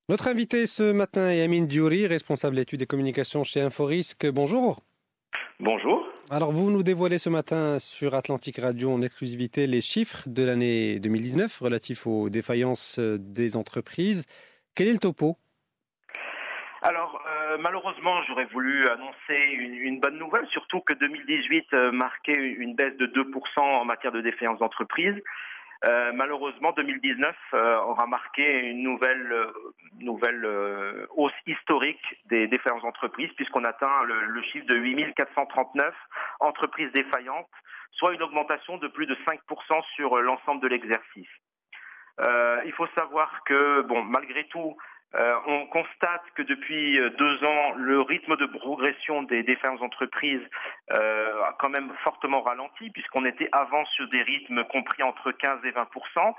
Notre invité ce matin est Amine Diouri, responsable études et communications chez Inforisque. Bonjour. Bonjour. Alors, vous nous dévoilez ce matin sur Atlantic Radio en exclusivité les chiffres de l'année 2019 relatifs aux défaillances des entreprises. Quel est le topo? Alors, malheureusement, j'aurais voulu annoncer une bonne nouvelle, surtout que 2018 marquait une baisse de 2% en matière de défaillance d'entreprise. Malheureusement, 2019 aura marqué une nouvelle hausse historique des défaillances d'entreprises, puisqu'on atteint le chiffre de 8439 entreprises défaillantes, soit une augmentation de plus de 5% sur l'ensemble de l'exercice. Il faut savoir que, malgré tout, on constate que depuis 2 ans, le rythme de progression des défaillances d'entreprises a quand même fortement ralenti, puisqu'on était avant sur des rythmes compris entre 15 et 20%.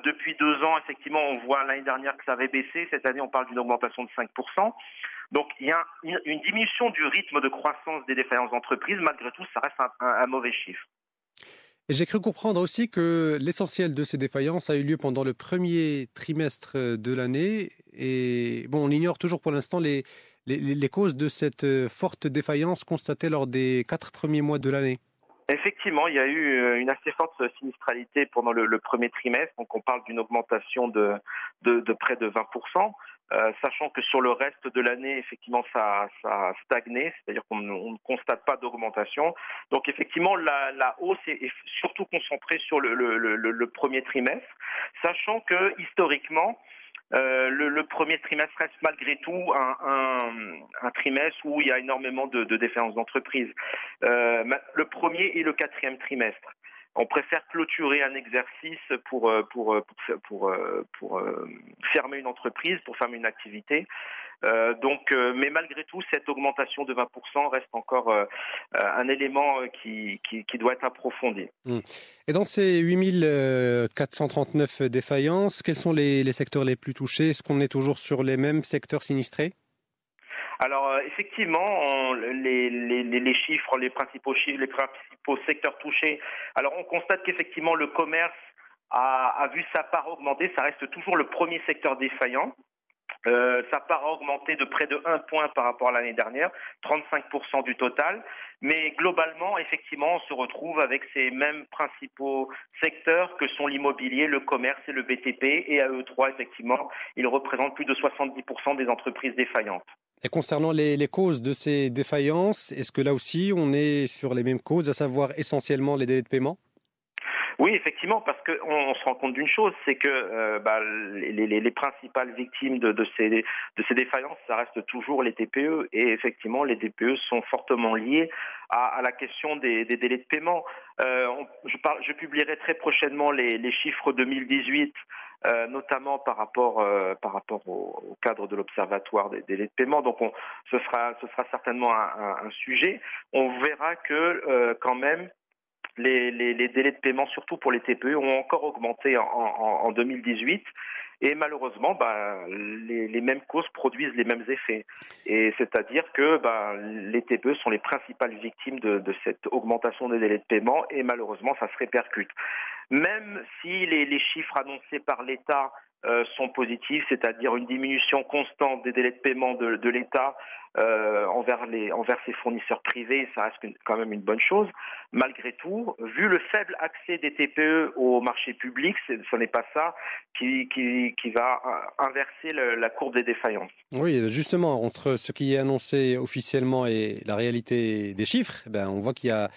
Depuis 2 ans, effectivement, on voit l'année dernière que ça avait baissé. Cette année, on parle d'une augmentation de 5%. Donc, il y a une diminution du rythme de croissance des défaillances d'entreprises. Malgré tout, ça reste un mauvais chiffre. Et j'ai cru comprendre aussi que l'essentiel de ces défaillances a eu lieu pendant le premier trimestre de l'année. Et bon, on ignore toujours pour l'instant les causes de cette forte défaillance constatée lors des 4 premiers mois de l'année. Effectivement, il y a eu une assez forte sinistralité pendant le premier trimestre. Donc, on parle d'une augmentation de près de 20%. Sachant que sur le reste de l'année, effectivement, ça a stagné, c'est-à-dire qu'on ne constate pas d'augmentation. Donc, effectivement, la hausse est surtout concentrée sur le premier trimestre, sachant que historiquement, le premier trimestre reste malgré tout un trimestre où il y a énormément de défaillances d'entreprise. Le premier et le quatrième trimestre. On préfère clôturer un exercice pour fermer une entreprise, pour fermer une activité. Mais malgré tout, cette augmentation de 20% reste encore un élément qui doit être approfondi. Et dans ces 8439 défaillances, quels sont les secteurs les plus touchés? Est-ce qu'on est toujours sur les mêmes secteurs sinistrés? Alors effectivement, les chiffres, les principaux secteurs touchés. Alors on constate qu'effectivement le commerce a vu sa part augmenter. Ça reste toujours le premier secteur défaillant. Sa part a augmenté de près de 1 point par rapport à l'année dernière, 35% du total. Mais globalement, effectivement, on se retrouve avec ces mêmes principaux secteurs que sont l'immobilier, le commerce et le BTP. Et à eux trois, effectivement, ils représentent plus de 70% des entreprises défaillantes. Et concernant les causes de ces défaillances, est-ce que là aussi on est sur les mêmes causes, à savoir essentiellement les délais de paiement? Oui, effectivement, parce qu'on se rend compte d'une chose, c'est que les principales victimes de ces défaillances, ça reste toujours les TPE. Et effectivement, les TPE sont fortement liées à la question des délais de paiement. Je publierai très prochainement les chiffres 2018, notamment par rapport au cadre de l'Observatoire des délais de paiement. Donc, ce sera certainement un sujet. On verra que quand même, les délais de paiement, surtout pour les TPE, ont encore augmenté en 2018. Et malheureusement, les mêmes causes produisent les mêmes effets. Et c'est-à-dire que les TPE sont les principales victimes de cette augmentation des délais de paiement et malheureusement, ça se répercute. Même si les chiffres annoncés par l'État sont positifs, c'est-à-dire une diminution constante des délais de paiement de l'État envers ses fournisseurs privés, ça reste quand même une bonne chose. Malgré tout, vu le faible accès des TPE au marché public, ce n'est pas ça qui va inverser la courbe des défaillances. Oui, justement, entre ce qui est annoncé officiellement et la réalité des chiffres, on voit qu'il y a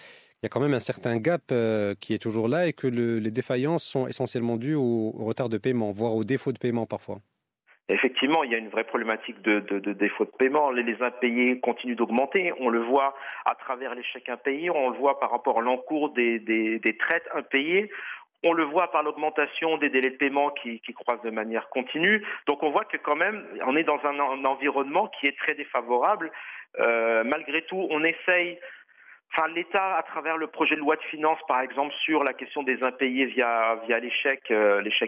quand même un certain gap qui est toujours là et que les défaillances sont essentiellement dues au retard de paiement, voire au défaut de paiement parfois. Effectivement, il y a une vraie problématique de défaut de paiement. Les impayés continuent d'augmenter. On le voit à travers les chèques impayés, on le voit par rapport à l'encours des traites impayées. On le voit par l'augmentation des délais de paiement qui croissent de manière continue. Donc on voit que quand même, on est dans un environnement qui est très défavorable. Malgré tout, on essaye. Enfin, l'État, à travers le projet de loi de finances, par exemple, sur la question des impayés via les chèques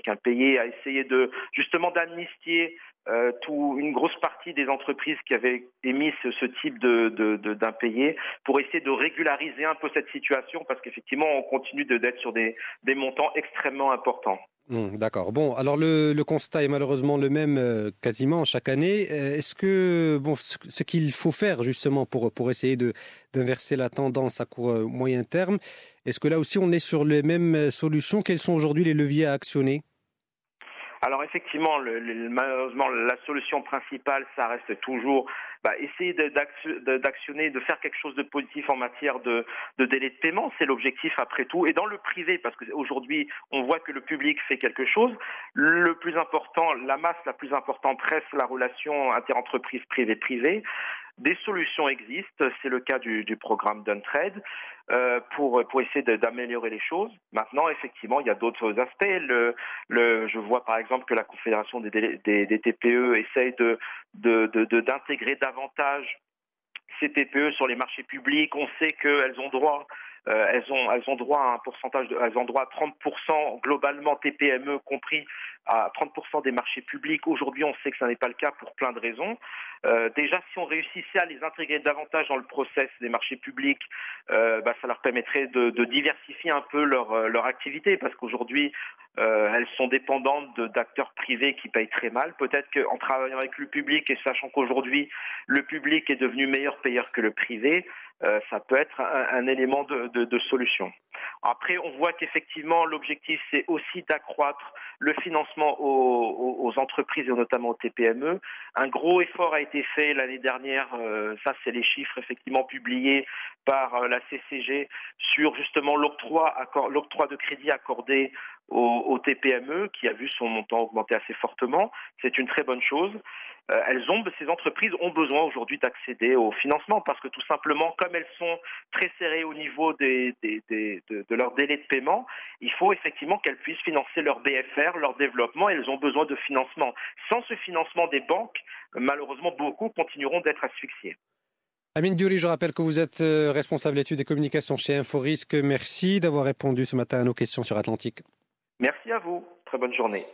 impayés, a essayé justement d'amnistier une grosse partie des entreprises qui avaient émis ce type d'impayés pour essayer de régulariser un peu cette situation parce qu'effectivement, on continue d'être sur des montants extrêmement importants. D'accord. Bon, alors le constat est malheureusement le même quasiment chaque année. Est-ce que bon, ce qu'il faut faire justement pour essayer d'inverser la tendance à court moyen terme, est-ce que là aussi on est sur les mêmes solutions? Quels sont aujourd'hui les leviers à actionner? Alors effectivement, malheureusement, la solution principale, ça reste toujours essayer d'actionner, de faire quelque chose de positif en matière de délai de paiement. C'est l'objectif après tout. Et dans le privé, parce qu'aujourd'hui, on voit que le public fait quelque chose. Le plus important, la masse la plus importante reste la relation interentreprise privée-privée. Des solutions existent, c'est le cas du programme Duntrade, pour essayer d'améliorer les choses. Maintenant, effectivement, il y a d'autres aspects. Je vois par exemple que la Confédération des TPE essaye d'intégrer davantage ces TPE sur les marchés publics. On sait qu'elles ont droit elles ont droit à un pourcentage, elles ont droit à 30% globalement TPME compris à 30% des marchés publics. Aujourd'hui, on sait que ça n'est pas le cas pour plein de raisons. Déjà, si on réussissait à les intégrer davantage dans le process des marchés publics, ça leur permettrait de diversifier un peu leur activité, parce qu'aujourd'hui, elles sont dépendantes d'acteurs privés qui payent très mal. Peut-être qu'en travaillant avec le public et sachant qu'aujourd'hui, le public est devenu meilleur payeur que le privé, ça peut être un élément de solution. Après, on voit qu'effectivement, l'objectif, c'est aussi d'accroître le financement aux entreprises et notamment aux TPME. Un gros effort a été fait l'année dernière, ça c'est les chiffres effectivement publiés par la CCG sur justement l'octroi de crédit accordé aux TPME, qui a vu son montant augmenter assez fortement. C'est une très bonne chose. Ces entreprises ont besoin aujourd'hui d'accéder au financement, parce que tout simplement, comme elles sont très serrées au niveau de leur délai de paiement, il faut effectivement qu'elles puissent financer leur BFR, leur développement, et elles ont besoin de financement. Sans ce financement des banques, malheureusement, beaucoup continueront d'être asphyxiés. Amine Diouri, je rappelle que vous êtes responsable études et communications chez Inforisque. Merci d'avoir répondu ce matin à nos questions sur Atlantique. Merci à vous. Très bonne journée.